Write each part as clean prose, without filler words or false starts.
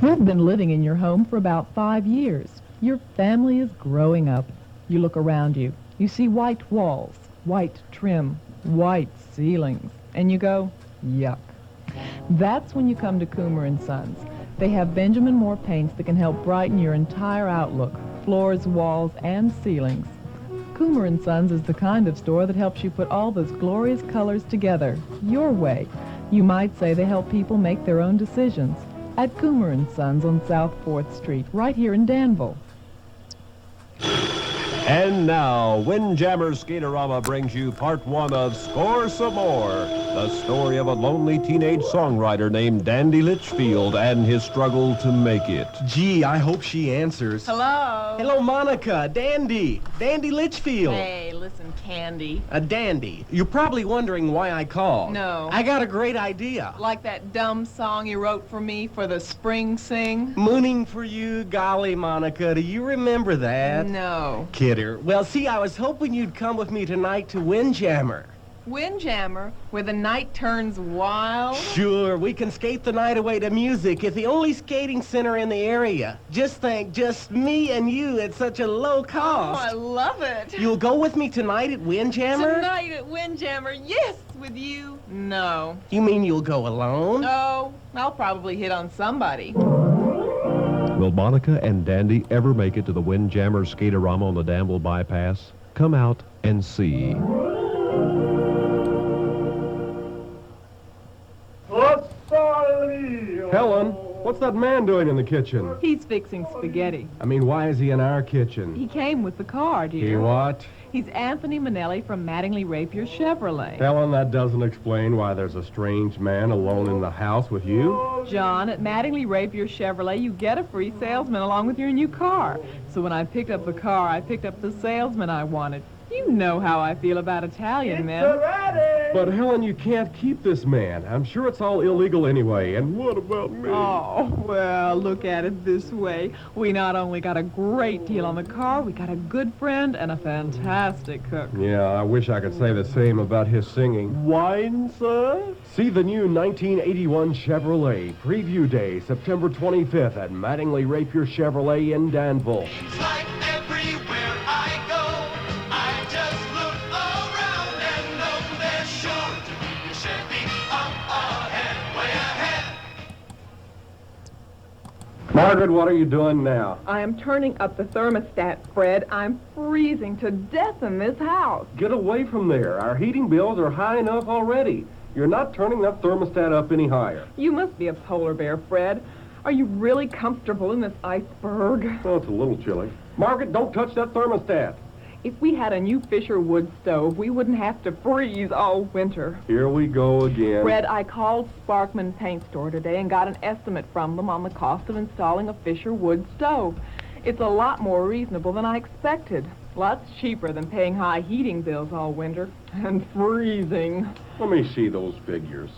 You've been living in your home for about 5 years. Your family is growing up. You look around you. You see white walls, white trim, white ceilings, and you go, yuck. That's when you come to Coomer & Sons. They have Benjamin Moore paints that can help brighten your entire outlook, floors, walls, and ceilings. Coomer & Sons is the kind of store that helps you put all those glorious colors together, your way. You might say they help people make their own decisions. At Coomer & Sons on South 4th Street, right here in Danville. And now, Windjammer Skaterama brings you part one of Score Some More, the story of a lonely teenage songwriter named Dandy Litchfield and his struggle to make it. Gee, I hope she answers. Hello. Hello, Monica. Dandy Litchfield. Hey, listen, Candy. Dandy, you're probably wondering why I called. No. I got a great idea. Like that dumb song you wrote for me for the spring sing? Mooning for you, golly, Monica. Do you remember that? No. Kidder. Well, see, I was hoping you'd come with me tonight to Windjammer. Windjammer, where the night turns wild? Sure, we can skate the night away to music. It's the only skating center in the area. Just think, just me and you at such a low cost. Oh, I love it. You'll go with me tonight at Windjammer? Tonight at Windjammer, yes. With you, no. You mean you'll go alone? Oh, I'll probably hit on somebody. Will Monica and Dandy ever make it to the Windjammer Skaterama on the Danville Bypass? Come out and see. Helen, what's that man doing in the kitchen? He's fixing spaghetti. I mean, why is he in our kitchen? He came with the car, dear. He what? He's Anthony Manelli from Mattingly Rapier Chevrolet. Helen, that doesn't explain why there's a strange man alone in the house with you. John, at Mattingly Rapier Chevrolet, you get a free salesman along with your new car. So when I picked up the car, I picked up the salesman I wanted. You know how I feel about Italian men. But Helen, you can't keep this man. I'm sure it's all illegal anyway. And what about me? Oh, well, look at it this way. We not only got a great deal on the car, we got a good friend and a fantastic cook. Yeah, I wish I could say the same about his singing. Wine, sir? See the new 1981 Chevrolet. Preview Day, September 25th at Mattingly Rapier Chevrolet in Danville. Seems like everywhere I go, I just look around and know there's sure to be a Chevy up ahead, way ahead. Margaret, what are you doing now? I am turning up the thermostat, Fred. I'm freezing to death in this house. Get away from there. Our heating bills are high enough already. You're not turning that thermostat up any higher. You must be a polar bear, Fred. Are you really comfortable in this iceberg? Oh, it's a little chilly. Margaret, don't touch that thermostat. If we had a new Fisher wood stove, we wouldn't have to freeze all winter. Here we go again. Fred, I called Sparkman Paint Store today and got an estimate from them on the cost of installing a Fisher wood stove. It's a lot more reasonable than I expected. Lots cheaper than paying high heating bills all winter and freezing. Let me see those figures.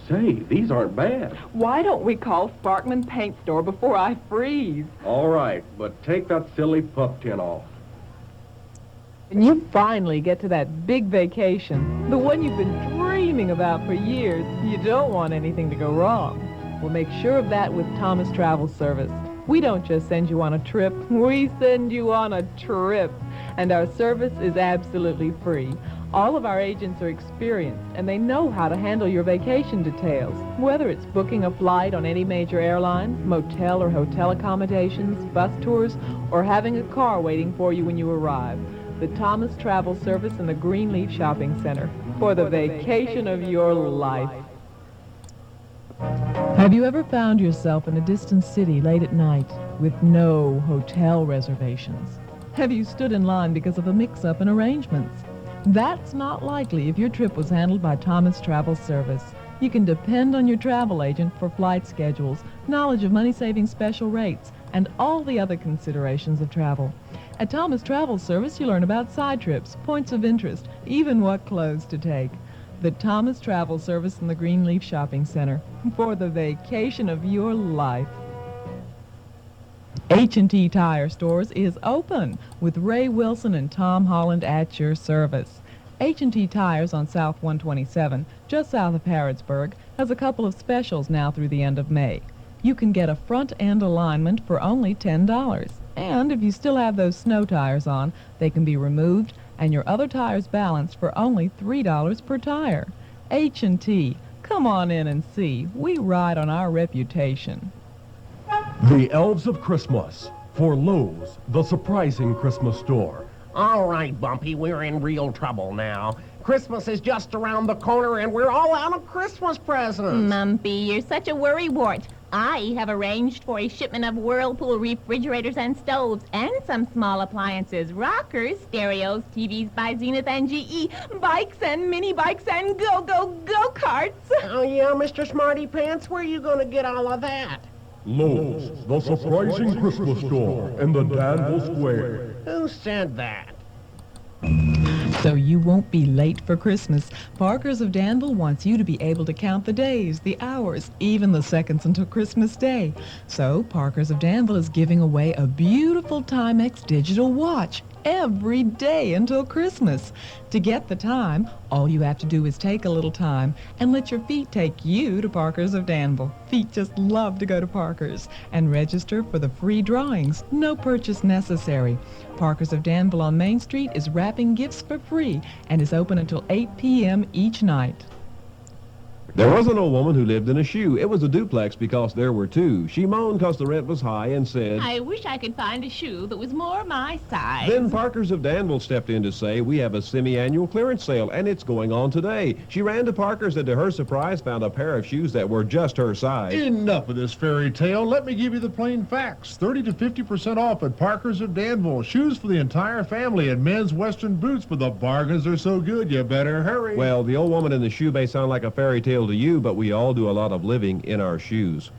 Say, these aren't bad. Why don't we call Sparkman Paint Store before I freeze? All right, but take that silly pup tin off. And you finally get to that big vacation, the one you've been dreaming about for years. You don't want anything to go wrong. Well, make sure of that with Thomas Travel Service. We don't just send you on a trip, we send you on a trip. And our service is absolutely free. All of our agents are experienced, and they know how to handle your vacation details. Whether it's booking a flight on any major airline, motel or hotel accommodations, bus tours, or having a car waiting for you when you arrive. The Thomas Travel Service in the Greenleaf Shopping Center for the vacation of your life. Have you ever found yourself in a distant city late at night with no hotel reservations? Have you stood in line because of a mix-up in arrangements? That's not likely if your trip was handled by Thomas Travel Service. You can depend on your travel agent for flight schedules, knowledge of money-saving special rates, and all the other considerations of travel. At Thomas Travel Service, you learn about side trips, points of interest, even what clothes to take. The Thomas Travel Service in the Greenleaf Shopping Center for the vacation of your life. H&T Tire Stores is open with Ray Wilson and Tom Holland at your service. H&T Tires on South 127, just south of Harrodsburg, has a couple of specials now through the end of May. you can get a front end alignment for only $10. And if you still have those snow tires on, they can be removed and your other tires balanced for only $3 per tire. H&T, come on in and see. We ride on our reputation. The Elves of Christmas. For Lowe's, the surprising Christmas store. All right, Bumpy, we're in real trouble now. Christmas is just around the corner, and we're all out of Christmas presents. Mumpy, you're such a worrywart. I have arranged for a shipment of Whirlpool refrigerators and stoves and some small appliances, rockers, stereos, TVs by Zenith and GE, bikes and mini bikes and go-karts. Oh, yeah, Mr. Smarty Pants, where are you going to get all of that? Lowe's, the surprising Christmas store in the Danville Square. Who said that? So you won't be late for Christmas. Parker's of Danville wants you to be able to count the days, the hours, even the seconds until Christmas Day. So Parker's of Danville is giving away a beautiful Timex digital watch every day until Christmas. To get the time, all you have to do is take a little time and let your feet take you to Parker's of Danville. Feet just love to go to Parker's. And register for the free drawings. No purchase necessary. Parker's of Danville on Main Street is wrapping gifts for free and is open until 8 p.m. each night. There was an old woman who lived in a shoe. It was a duplex because there were two. She moaned because the rent was high and said, I wish I could find a shoe that was more my size. Then Parker's of Danville stepped in to say, we have a semi-annual clearance sale, and it's going on today. She ran to Parker's and to her surprise found a pair of shoes that were just her size. Enough of this fairy tale. Let me give you the plain facts. 30 to 50% off at Parker's of Danville. Shoes for the entire family and men's Western boots, but the bargains are so good you better hurry. Well, the old woman in the shoe may sound like a fairy tale to you, but we all do a lot of living in our shoes.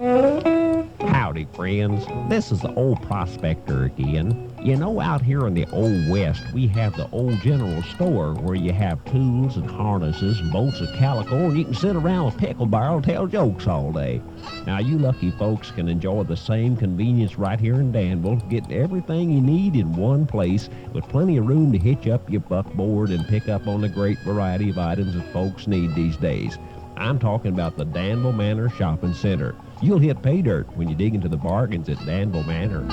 Howdy, friends. This is the old prospector again. You know, out here in the Old West, we have the old general store where you have tools and harnesses and bolts of calico, and you can sit around with pickle barrel and tell jokes all day. Now, you lucky folks can enjoy the same convenience right here in Danville, getting everything you need in one place with plenty of room to hitch up your buckboard and pick up on the great variety of items that folks need these days. I'm talking about the Danville Manor Shopping Center. You'll hit pay dirt when you dig into the bargains at Danville Manor.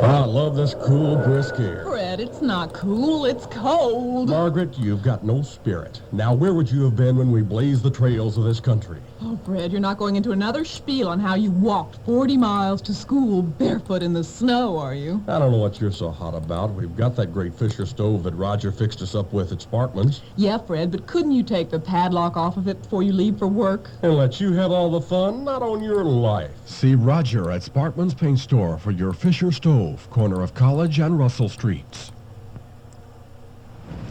I love this cool, brisk air. Fred, it's not cool, it's cold. Margaret, you've got no spirit. Now, where would you have been when we blazed the trails of this country? Oh, Fred, you're not going into another spiel on how you walked 40 miles to school barefoot in the snow, are you? I don't know what you're so hot about. We've got that great Fisher stove that Roger fixed us up with at Sparkman's. Yeah, Fred, but couldn't you take the padlock off of it before you leave for work? And let you have all the fun, not on your life. See Roger at Sparkman's Paint Store for your Fisher stove, corner of College and Russell Streets.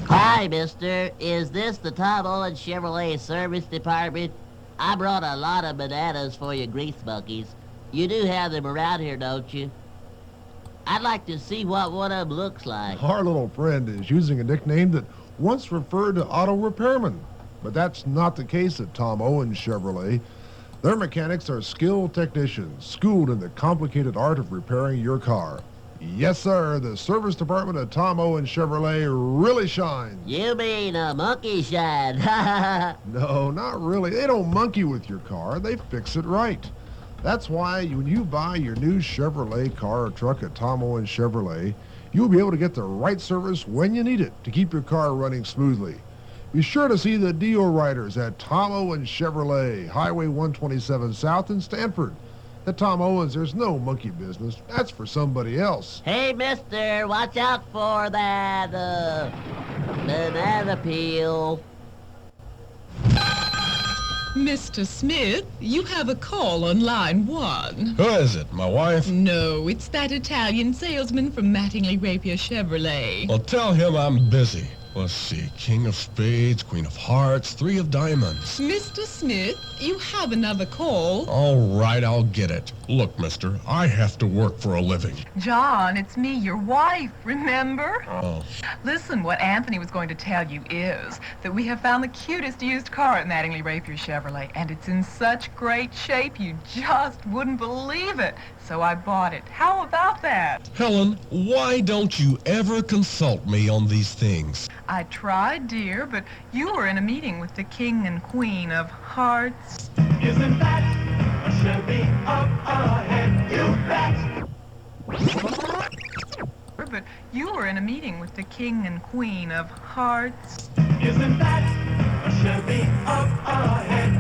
Hi, mister. Is this the Tom Owens Chevrolet Service Department? I brought a lot of bananas for your grease monkeys. You do have them around here, don't you? I'd like to see what one of them looks like. Our little friend is using a nickname that once referred to auto repairmen. But that's not the case at Tom Owens Chevrolet. Their mechanics are skilled technicians, schooled in the complicated art of repairing your car. Yes, sir, the service department at Tom Owens Chevrolet really shines. You mean a monkey shine? No, not really. They don't monkey with your car. They fix it right. That's why when you buy your new Chevrolet car or truck at Tom Owens Chevrolet, you'll be able to get the right service when you need it to keep your car running smoothly. Be sure to see the deal writers at Tom Owens Chevrolet, Highway 127 South in Stanford. At Tom Owens, there's no monkey business. That's for somebody else. Hey, mister, watch out for that, banana peel. Mr. Smith, you have a call on line 1. Who is it, my wife? No, it's that Italian salesman from Mattingly Rapier Chevrolet. Well, tell him I'm busy. Let's see, King of Spades, Queen of Hearts, 3 of Diamonds. Mr. Smith, you have another call. All right, I'll get it. Look, mister, I have to work for a living. John, it's me, your wife, remember? Oh. Listen, what Anthony was going to tell you is that we have found the cutest used car at Mattingly Rapier Chevrolet, and it's in such great shape you just wouldn't believe it. So I bought it. How about that? Helen, why don't you ever consult me on these things? I tried, dear, but you were in a meeting with the king and queen of hearts. Isn't that a Chevy up ahead? You bet. But you were in a meeting with the king and queen of hearts. Isn't that a Chevy up ahead?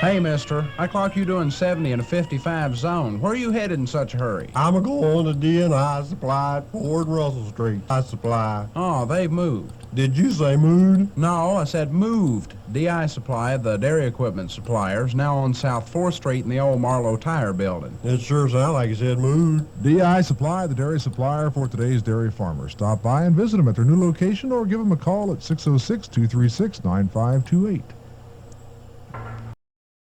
Hey, mister, I clock you doing 70 in a 55 zone. Where are you headed in such a hurry? I'm going to D&I Supply at Ford Russell Street. I Supply. Oh, they've moved. Did you say mood? No, I said moved. DI Supply, the dairy equipment suppliers, now on South 4th Street in the old Marlowe Tire Building. It sure sounds like you said mood. DI Supply, the dairy supplier for today's dairy farmers. Stop by and visit them at their new location or give them a call at 606-236-9528.